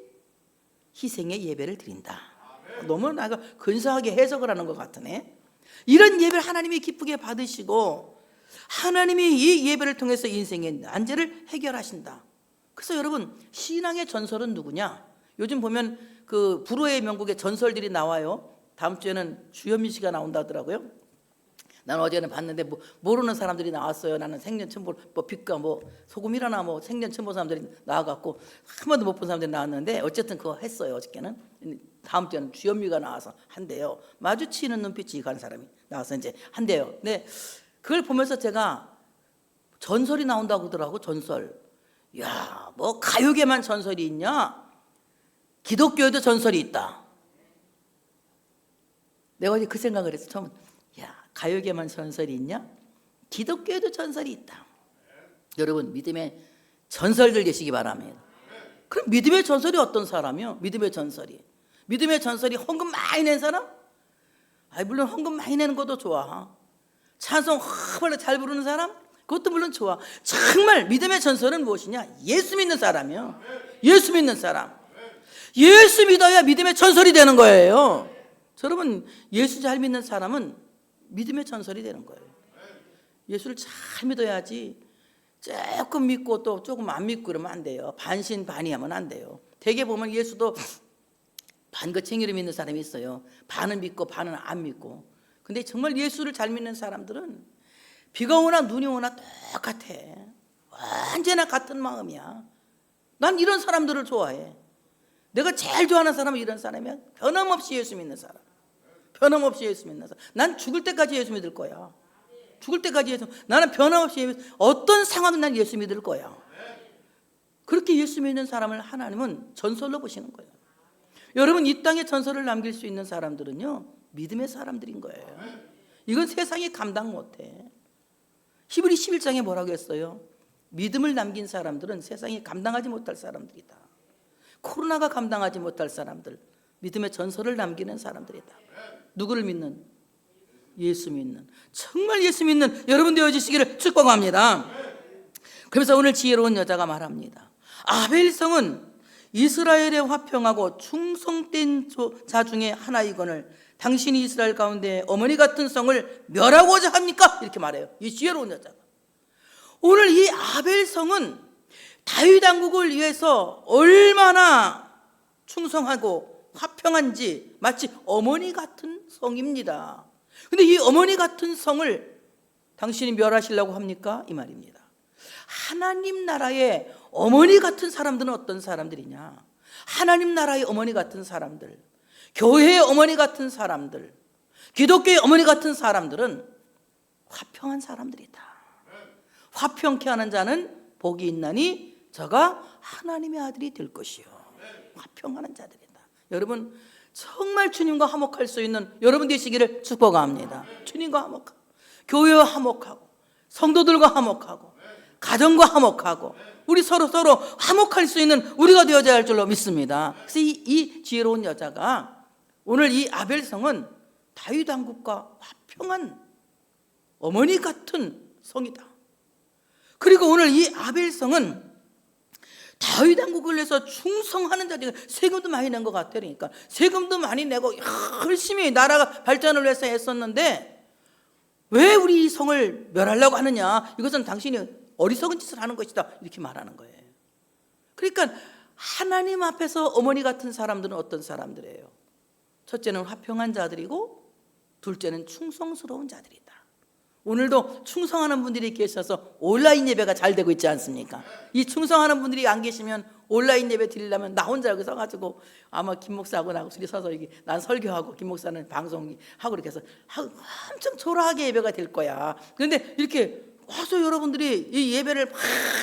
희생의 예배를 드린다. 너무 나가 근사하게 해석을 하는 것 같으네. 이런 예배를 하나님이 기쁘게 받으시고 하나님이 이 예배를 통해서 인생의 난제를 해결하신다. 그래서 여러분, 신앙의 전설은 누구냐? 요즘 보면 그 불후의 명곡의 전설들이 나와요. 다음 주에는 주현미 씨가 나온다 하더라고요. 난 어제는 봤는데 모르는 사람들이 나왔어요. 나는 생전 처음 볼, 빛과 소금이라나 생전 처음 본 사람들이 나와갖고 한 번도 못 본 사람들이 나왔는데 어쨌든 그거 했어요. 어저께는. 다음 주에는 주현미가 나와서 한대요. 마주치는 눈빛이 가는 사람이 나와서 이제 한대요. 근데 그걸 보면서 제가 전설이 나온다고 하더라고. 전설. 야, 가요계만 전설이 있냐? 기독교에도 전설이 있다. 내가 어제 그 생각을 했어. 처음. 가요계만 전설이 있냐? 기독교에도 전설이 있다. 여러분, 믿음의 전설들 되시기 바랍니다. 그럼 믿음의 전설이 어떤 사람이요? 믿음의 전설이 헌금 많이 낸 사람? 물론 헌금 많이 내는 것도 좋아. 찬송 정말 잘 부르는 사람? 그것도 물론 좋아. 정말 믿음의 전설은 무엇이냐? 예수 믿는 사람이요. 예수 믿는 사람. 예수 믿어야 믿음의 전설이 되는 거예요. 여러분, 예수 잘 믿는 사람은 믿음의 전설이 되는 거예요. 예수를 잘 믿어야지. 조금 믿고 또 조금 안 믿고 그러면 안 돼요. 반신반의하면 안 돼요. 대개 보면 예수도 반거챙이로 믿는 사람이 있어요. 반은 믿고 반은 안 믿고. 근데 정말 예수를 잘 믿는 사람들은 비가 오나 눈이 오나 똑같아. 언제나 같은 마음이야. 난 이런 사람들을 좋아해. 내가 제일 좋아하는 사람은 이런 사람이야. 변함없이 예수 믿는 사람. 변함없이 예수 믿는 사람. 난 죽을 때까지 예수 믿을 거야. 죽을 때까지 예수. 나는 변함없이 어떤 상황은 난 예수 믿을 거야. 그렇게 예수 믿는 사람을 하나님은 전설로 보시는 거예요. 여러분, 이 땅에 전설을 남길 수 있는 사람들은요, 믿음의 사람들인 거예요. 이건 세상이 감당 못해. 히브리 11장에 뭐라고 했어요? 믿음을 남긴 사람들은 세상이 감당하지 못할 사람들이다. 코로나가 감당하지 못할 사람들, 믿음의 전설을 남기는 사람들이다. 누구를 믿는? 예수 믿는, 정말 예수 믿는 여러분 되어주시기를 축복합니다. 그래서 오늘 지혜로운 여자가 말합니다. 아벨성은 이스라엘에 화평하고 충성된 자 중에 하나이거늘 당신이 이스라엘 가운데 어머니 같은 성을 멸하고자 합니까? 이렇게 말해요. 이 지혜로운 여자가. 오늘 이 아벨성은 다윗 왕국을 위해서 얼마나 충성하고 화평한지 마치 어머니 같은 성입니다. 근데 이 어머니 같은 성을 당신이 멸하시려고 합니까? 이 말입니다. 하나님 나라의 어머니 같은 사람들은 어떤 사람들이냐? 하나님 나라의 어머니 같은 사람들, 교회의 어머니 같은 사람들, 기독교의 어머니 같은 사람들은 화평한 사람들이다. 화평케 하는 자는 복이 있나니 저가 하나님의 아들이 될 것이요. 화평하는 자들이다. 여러분 정말 주님과 화목할 수 있는 여러분 되시기를 축복합니다. 주님과 화목하고, 교회와 화목하고, 성도들과 화목하고, 가정과 화목하고, 우리 서로 화목할 수 있는 우리가 되어야 할 줄로 믿습니다. 그래서 이 지혜로운 여자가 오늘 이 아벨성은 다윗 왕국과 화평한 어머니 같은 성이다. 그리고 오늘 이 아벨성은 다윗 왕국을 위해서 충성하는 자들이 세금도 많이 낸 것 같아요. 그러니까 세금도 많이 내고 열심히 나라가 발전을 위해서 했었는데 왜 우리 이 성을 멸하려고 하느냐? 이것은 당신이 어리석은 짓을 하는 것이다. 이렇게 말하는 거예요. 그러니까 하나님 앞에서 어머니 같은 사람들은 어떤 사람들이에요? 첫째는 화평한 자들이고 둘째는 충성스러운 자들이다. 오늘도 충성하는 분들이 계셔서 온라인 예배가 잘 되고 있지 않습니까? 이 충성하는 분들이 안 계시면 온라인 예배 드리려면 나 혼자 여기 서가지고 아마 김 목사하고 나하고 둘이 서서 여기 난 설교하고 김 목사는 방송하고 이렇게 해서 엄청 초라하게 예배가 될 거야. 그런데 이렇게 와서 여러분들이 이 예배를 막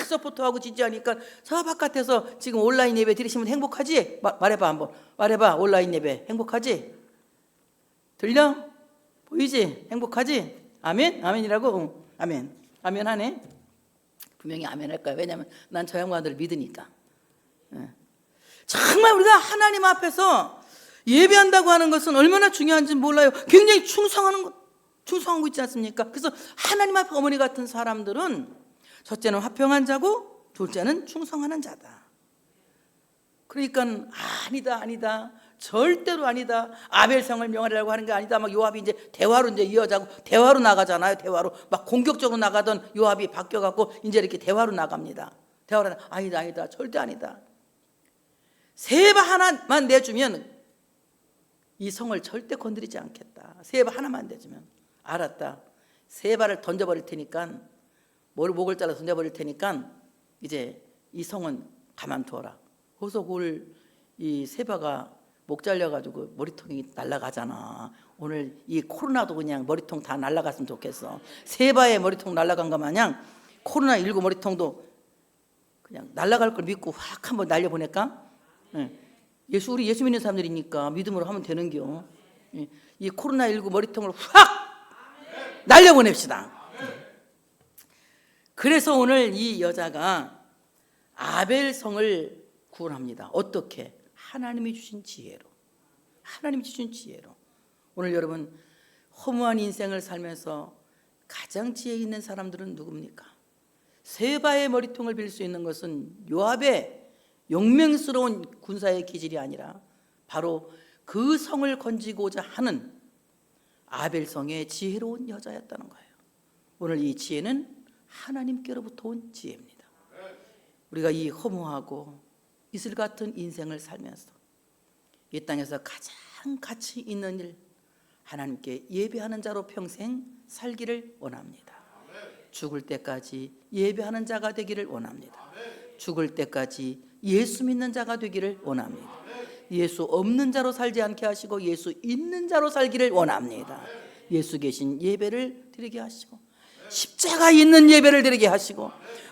서포트하고 지지하니까 저 바깥에서 지금 온라인 예배 드리시면 행복하지? 말해봐 한번. 말해봐. 온라인 예배 행복하지? 들려? 보이지? 행복하지? 아멘? 아멘이라고? 응. 아멘. 아멘 하네. 분명히 아멘 할 거야. 왜냐하면 난 저 양반들을 믿으니까. 정말 우리가 하나님 앞에서 예배한다고 하는 것은 얼마나 중요한지 몰라요. 굉장히 충성하고 있지 않습니까? 그래서 하나님 앞에 어머니 같은 사람들은 첫째는 화평한 자고 둘째는 충성하는 자다. 그러니까 아니다. 절대로 아니다. 아벨성을 명하려고 하는 게 아니다. 막 요압이 이제 대화로 이제 이 여자고 대화로 나가잖아요. 대화로 막 공격적으로 나가던 요압이 바뀌어갖고 이제 이렇게 대화로 나갑니다. 대화로 아니다. 절대 아니다. 세바 하나만 내주면 이 성을 절대 건드리지 않겠다. 세바 하나만 내주면 알았다. 세바를 던져버릴 테니까 목을 잘라 던져버릴 테니까 이제 이 성은 가만두어라. 그래서 이 세바가 목 잘려가지고 머리통이 날아가잖아. 오늘 이 코로나도 그냥 머리통 다 날아갔으면 좋겠어. 세바의 머리통 날아간 것 마냥 코로나19 머리통도 그냥 날아갈 걸 믿고 확 한번 날려보낼까? 우리 예수 믿는 사람들이니까 믿음으로 하면 되는겨. 이 코로나19 머리통을 확 날려보냅시다. 그래서 오늘 이 여자가 아벨성을 구원합니다. 어떻게? 하나님이 주신 지혜로. 하나님이 주신 지혜로. 오늘 여러분 허무한 인생을 살면서 가장 지혜 있는 사람들은 누굽니까? 세바의 머리통을 빌 수 있는 것은 요압의 용맹스러운 군사의 기질이 아니라 바로 그 성을 건지고자 하는 아벨성의 지혜로운 여자였다는 거예요. 오늘 이 지혜는 하나님께로부터 온 지혜입니다. 우리가 이 허무하고 이슬 같은 인생을 살면서 이 땅에서 가장 가치 있는 일, 하나님께 예배하는 자로 평생 살기를 원합니다. 죽을 때까지 예배하는 자가 되기를 원합니다. 죽을 때까지 예수 믿는 자가 되기를 원합니다. 예수 없는 자로 살지 않게 하시고 예수 있는 자로 살기를 원합니다. 예수 계신 예배를 드리게 하시고 십자가 있는 예배를 드리게 하시고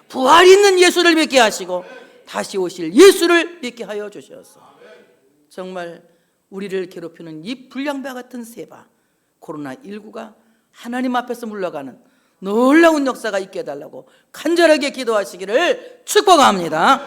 부활 있는 예수를 믿게 하시고 다시 오실 예수를 믿게 하여 주셔서 정말 우리를 괴롭히는 이 불량배 같은 세바 코로나19가 하나님 앞에서 물러가는 놀라운 역사가 있게 해달라고 간절하게 기도하시기를 축복합니다.